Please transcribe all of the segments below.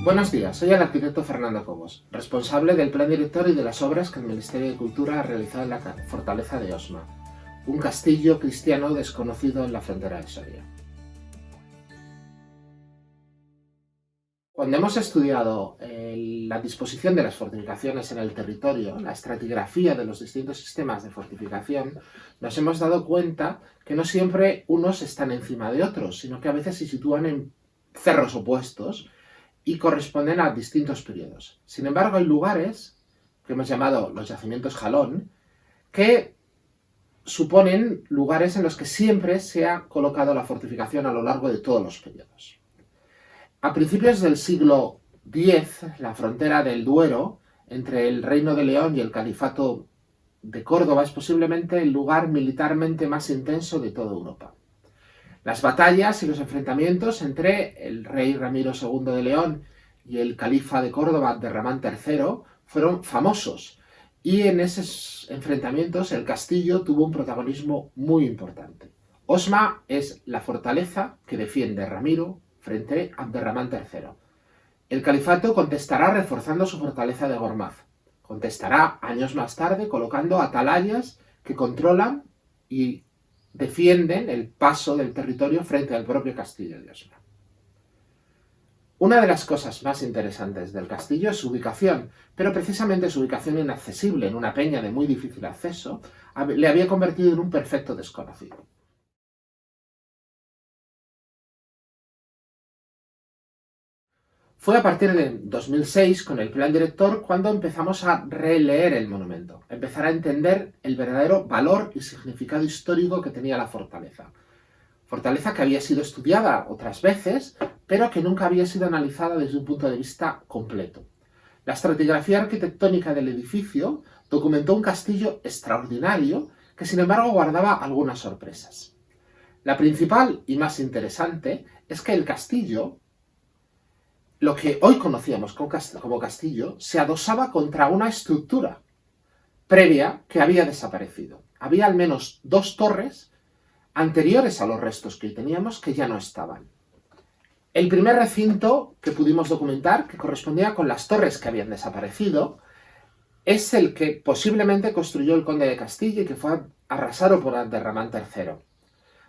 Buenos días, soy el arquitecto Fernando Cobos, responsable del plan director y de las obras que el Ministerio de Cultura ha realizado en la fortaleza de Osma, un castillo cristiano desconocido en la frontera de Soria. Cuando hemos estudiado la disposición de las fortificaciones en el territorio, la estratigrafía de los distintos sistemas de fortificación, nos hemos dado cuenta que no siempre unos están encima de otros, sino que a veces se sitúan en cerros opuestos y corresponden a distintos periodos. Sin embargo, hay lugares que hemos llamado los yacimientos jalón, que suponen lugares en los que siempre se ha colocado la fortificación a lo largo de todos los periodos. A principios del siglo X, la frontera del Duero, entre el Reino de León y el Califato de Córdoba, es posiblemente el lugar militarmente más intenso de toda Europa. Las batallas y los enfrentamientos entre el rey Ramiro II de León y el califa de Córdoba, Abderramán III, fueron famosos, y en esos enfrentamientos el castillo tuvo un protagonismo muy importante. Osma es la fortaleza que defiende Ramiro frente a Abderramán III. El califato contestará reforzando su fortaleza de Gormaz. Contestará años más tarde colocando atalayas que controlan y defienden el paso del territorio frente al propio castillo de Osma. Una de las cosas más interesantes del castillo es su ubicación, pero precisamente su ubicación inaccesible en una peña de muy difícil acceso le había convertido en un perfecto desconocido. Fue a partir de 2006, con el plan director, cuando empezamos a releer el monumento, empezar a entender el verdadero valor y significado histórico que tenía la fortaleza. Fortaleza que había sido estudiada otras veces, pero que nunca había sido analizada desde un punto de vista completo. La estratigrafía arquitectónica del edificio documentó un castillo extraordinario que, sin embargo, guardaba algunas sorpresas. La principal y más interesante es que el castillo, lo que hoy conocíamos como castillo, se adosaba contra una estructura previa que había desaparecido. Había al menos dos torres anteriores a los restos que hoy teníamos que ya no estaban. El primer recinto que pudimos documentar, que correspondía con las torres que habían desaparecido, es el que posiblemente construyó el conde de Castilla y que fue arrasado por Abderramán III.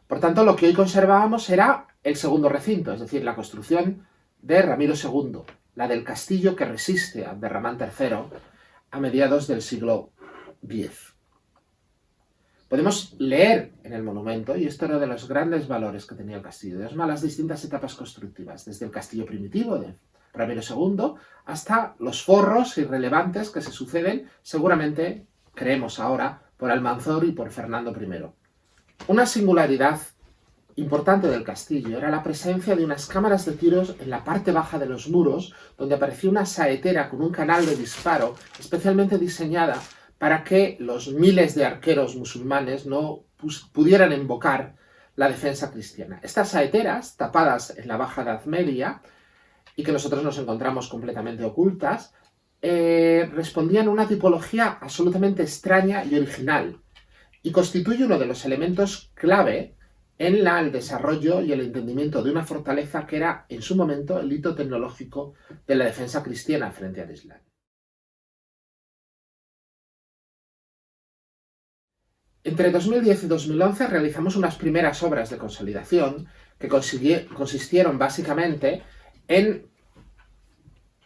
Por tanto, lo que hoy conservábamos era el segundo recinto, es decir, la construcción de Ramiro II, la del castillo que resiste a Abderramán III a mediados del siglo X. Podemos leer en el monumento, y esto era de los grandes valores que tenía el castillo de Osma, las distintas etapas constructivas, desde el castillo primitivo de Ramiro II hasta los forros irrelevantes que se suceden, seguramente, creemos ahora, por Almanzor y por Fernando I. Una singularidad importante del castillo era la presencia de unas cámaras de tiros en la parte baja de los muros, donde aparecía una saetera con un canal de disparo especialmente diseñada para que los miles de arqueros musulmanes no pudieran invocar la defensa cristiana. Estas saeteras, tapadas en la Baja Edad Media, y que nosotros nos encontramos completamente ocultas, respondían a una tipología absolutamente extraña y original, y constituye uno de los elementos clave en el desarrollo y el entendimiento de una fortaleza que era, en su momento, el hito tecnológico de la defensa cristiana frente al Islam. Entre 2010 y 2011 realizamos unas primeras obras de consolidación que consistieron básicamente en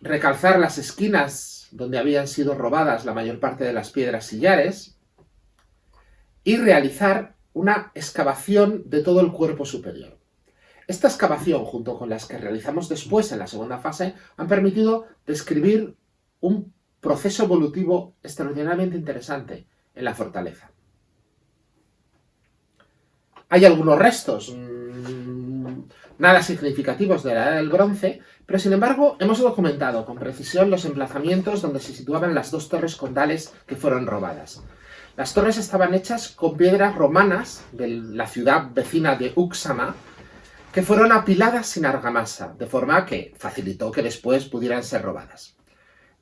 recalzar las esquinas donde habían sido robadas la mayor parte de las piedras sillares y realizar una excavación de todo el cuerpo superior. Esta excavación, junto con las que realizamos después en la segunda fase, han permitido describir un proceso evolutivo extraordinariamente interesante en la fortaleza. Hay algunos restos, nada significativos de la Edad del Bronce, pero sin embargo hemos documentado con precisión los emplazamientos donde se situaban las dos torres condales que fueron robadas. Las torres estaban hechas con piedras romanas de la ciudad vecina de Uxama, que fueron apiladas sin argamasa, de forma que facilitó que después pudieran ser robadas.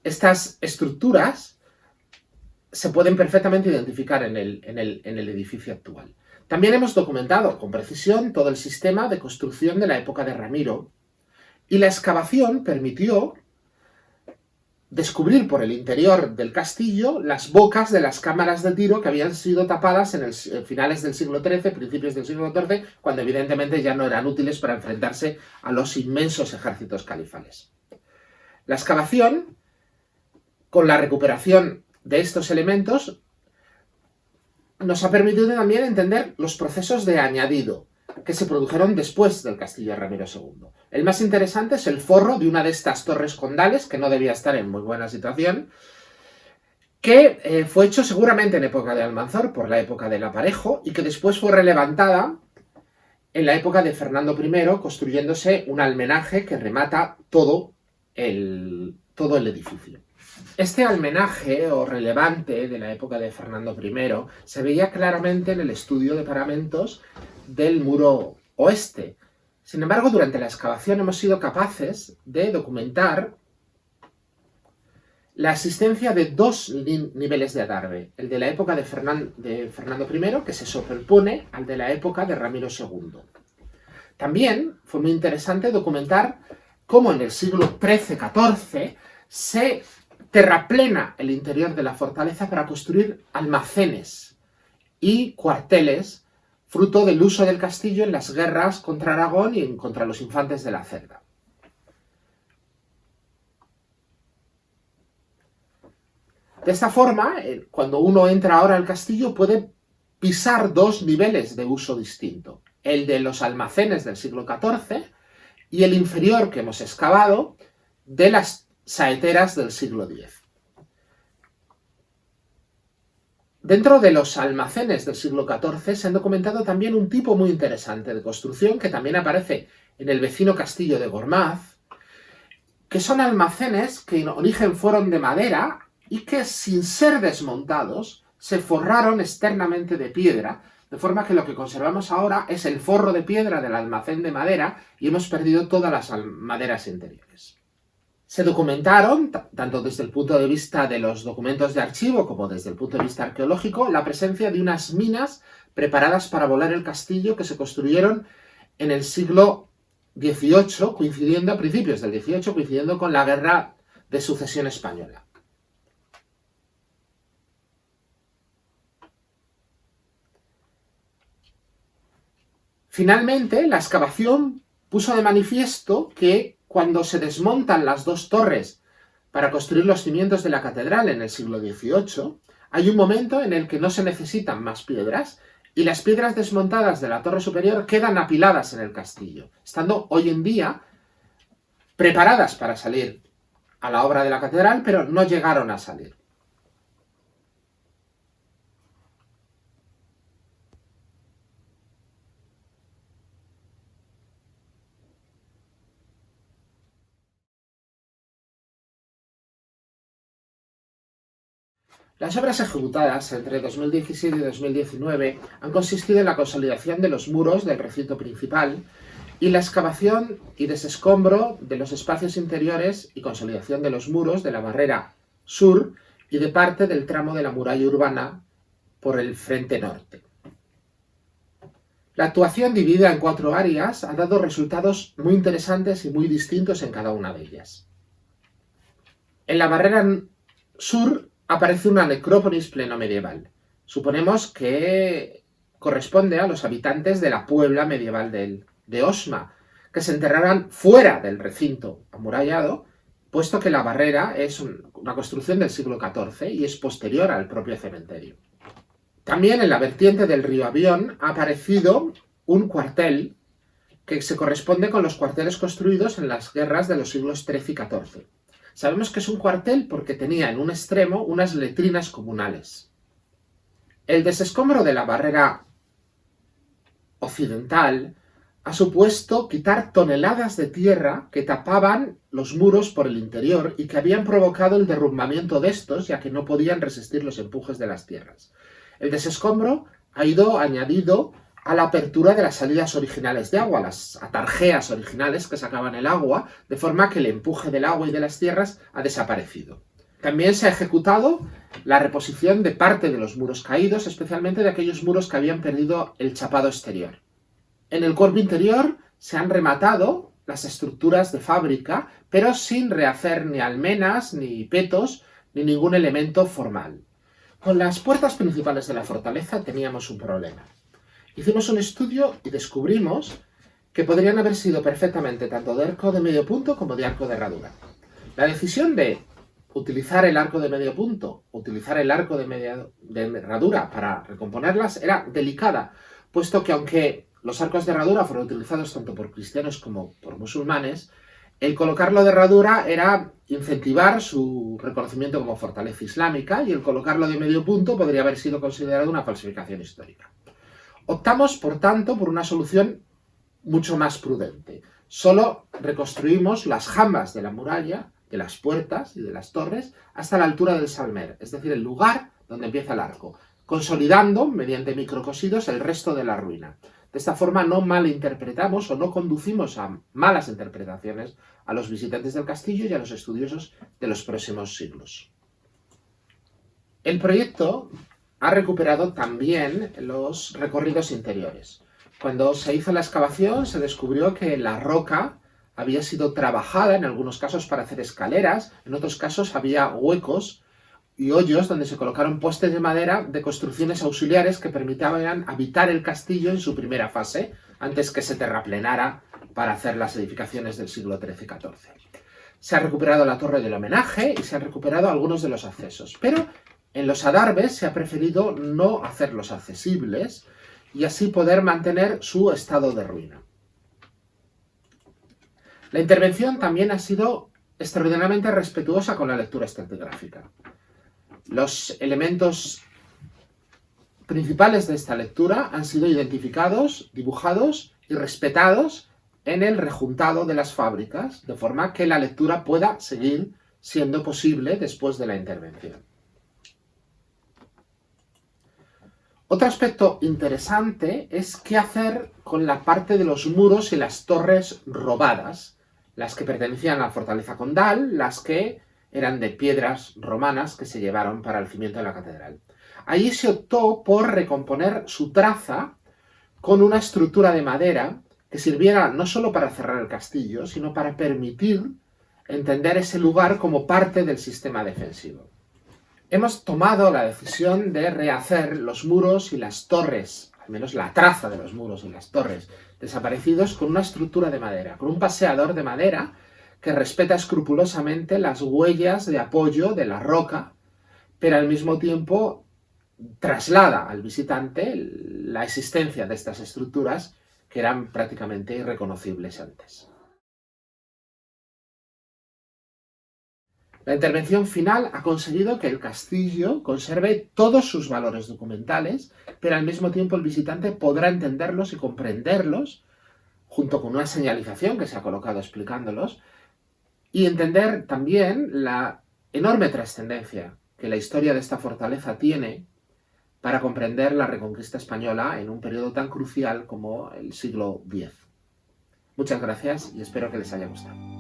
Estas estructuras se pueden perfectamente identificar en el edificio actual. También hemos documentado con precisión todo el sistema de construcción de la época de Ramiro Y la excavación permitió descubrir por el interior del castillo las bocas de las cámaras de tiro que habían sido tapadas en finales del siglo XIII, principios del siglo XIV, cuando evidentemente ya no eran útiles para enfrentarse a los inmensos ejércitos califales. La excavación, con la recuperación de estos elementos, nos ha permitido también entender los procesos de añadido que se produjeron después del castillo de Ramiro II. El más interesante es el forro de una de estas torres condales, que no debía estar en muy buena situación, que fue hecho seguramente en época de Almanzor, por la época del aparejo, y que después fue relevantada en la época de Fernando I, construyéndose un almenaje que remata todo el edificio. Este almenaje o relevante de la época de Fernando I se veía claramente en el estudio de paramentos del muro oeste. Sin embargo, durante la excavación hemos sido capaces de documentar la existencia de dos niveles de adarve, el de la época de Fernando I, que se superpone al de la época de Ramiro II. También fue muy interesante documentar cómo en el siglo XIII-XIV se terraplena el interior de la fortaleza para construir almacenes y cuarteles, fruto del uso del castillo en las guerras contra Aragón y contra los infantes de la Cerda. De esta forma, cuando uno entra ahora al castillo, puede pisar dos niveles de uso distinto. El de los almacenes del siglo XIV y el inferior que hemos excavado de las saeteras del siglo X. Dentro de los almacenes del siglo XIV se han documentado también un tipo muy interesante de construcción que también aparece en el vecino castillo de Gormaz, que son almacenes que en origen fueron de madera y que, sin ser desmontados, se forraron externamente de piedra, de forma que lo que conservamos ahora es el forro de piedra del almacén de madera y hemos perdido todas las maderas interiores. Se documentaron, tanto desde el punto de vista de los documentos de archivo como desde el punto de vista arqueológico, la presencia de unas minas preparadas para volar el castillo que se construyeron en el siglo XVIII, coincidiendo a principios del XVIII, coincidiendo con la Guerra de Sucesión Española. Finalmente, la excavación puso de manifiesto que cuando se desmontan las dos torres para construir los cimientos de la catedral en el siglo XVIII, hay un momento en el que no se necesitan más piedras y las piedras desmontadas de la torre superior quedan apiladas en el castillo, estando hoy en día preparadas para salir a la obra de la catedral, pero no llegaron a salir. Las obras ejecutadas entre 2017 y 2019 han consistido en la consolidación de los muros del recinto principal y la excavación y desescombro de los espacios interiores y consolidación de los muros de la barrera sur y de parte del tramo de la muralla urbana por el frente norte. La actuación, dividida en 4 áreas, ha dado resultados muy interesantes y muy distintos en cada una de ellas. En la barrera sur aparece una necrópolis plenomedieval. Suponemos que corresponde a los habitantes de la Puebla medieval de Osma, que se enterraran fuera del recinto amurallado, puesto que la barrera es una construcción del siglo XIV y es posterior al propio cementerio. También en la vertiente del río Avión ha aparecido un cuartel que se corresponde con los cuarteles construidos en las guerras de los siglos XIII y XIV. Sabemos que es un cuartel porque tenía en un extremo unas letrinas comunales. El desescombro de la barrera occidental ha supuesto quitar toneladas de tierra que tapaban los muros por el interior y que habían provocado el derrumbamiento de estos, ya que no podían resistir los empujes de las tierras. El desescombro ha ido añadido a la apertura de las salidas originales de agua, las atarjeas originales que sacaban el agua, de forma que el empuje del agua y de las tierras ha desaparecido. También se ha ejecutado la reposición de parte de los muros caídos, especialmente de aquellos muros que habían perdido el chapado exterior. En el cuerpo interior se han rematado las estructuras de fábrica, pero sin rehacer ni almenas, ni petos, ni ningún elemento formal. Con las puertas principales de la fortaleza teníamos un problema. Hicimos un estudio y descubrimos que podrían haber sido perfectamente tanto de arco de medio punto como de arco de herradura. La decisión de utilizar el arco de medio punto, utilizar el arco de herradura para recomponerlas era delicada, puesto que aunque los arcos de herradura fueron utilizados tanto por cristianos como por musulmanes, el colocarlo de herradura era incentivar su reconocimiento como fortaleza islámica y el colocarlo de medio punto podría haber sido considerado una falsificación histórica. Optamos, por tanto, por una solución mucho más prudente. Solo reconstruimos las jambas de la muralla, de las puertas y de las torres hasta la altura del salmer, es decir, el lugar donde empieza el arco, consolidando, mediante microcosidos, el resto de la ruina. De esta forma no malinterpretamos o no conducimos a malas interpretaciones a los visitantes del castillo y a los estudiosos de los próximos siglos. El proyecto ha recuperado también los recorridos interiores. Cuando se hizo la excavación se descubrió que la roca había sido trabajada en algunos casos para hacer escaleras, en otros casos había huecos y hoyos donde se colocaron postes de madera de construcciones auxiliares que permitían habitar el castillo en su primera fase, antes que se terraplenara para hacer las edificaciones del siglo XIII-XIV. Se ha recuperado la torre del homenaje y se han recuperado algunos de los accesos, pero en los adarves se ha preferido no hacerlos accesibles y así poder mantener su estado de ruina. La intervención también ha sido extraordinariamente respetuosa con la lectura estratigráfica. Los elementos principales de esta lectura han sido identificados, dibujados y respetados en el rejuntado de las fábricas, de forma que la lectura pueda seguir siendo posible después de la intervención. Otro aspecto interesante es qué hacer con la parte de los muros y las torres robadas, las que pertenecían a la fortaleza condal, las que eran de piedras romanas que se llevaron para el cimiento de la catedral. Allí se optó por recomponer su traza con una estructura de madera que sirviera no solo para cerrar el castillo, sino para permitir entender ese lugar como parte del sistema defensivo. Hemos tomado la decisión de rehacer los muros y las torres, al menos la traza de los muros y las torres desaparecidos, con una estructura de madera, con un paseador de madera que respeta escrupulosamente las huellas de apoyo de la roca, pero al mismo tiempo traslada al visitante la existencia de estas estructuras que eran prácticamente irreconocibles antes. La intervención final ha conseguido que el castillo conserve todos sus valores documentales, pero al mismo tiempo el visitante podrá entenderlos y comprenderlos, junto con una señalización que se ha colocado explicándolos, y entender también la enorme trascendencia que la historia de esta fortaleza tiene para comprender la Reconquista española en un periodo tan crucial como el siglo X. Muchas gracias y espero que les haya gustado.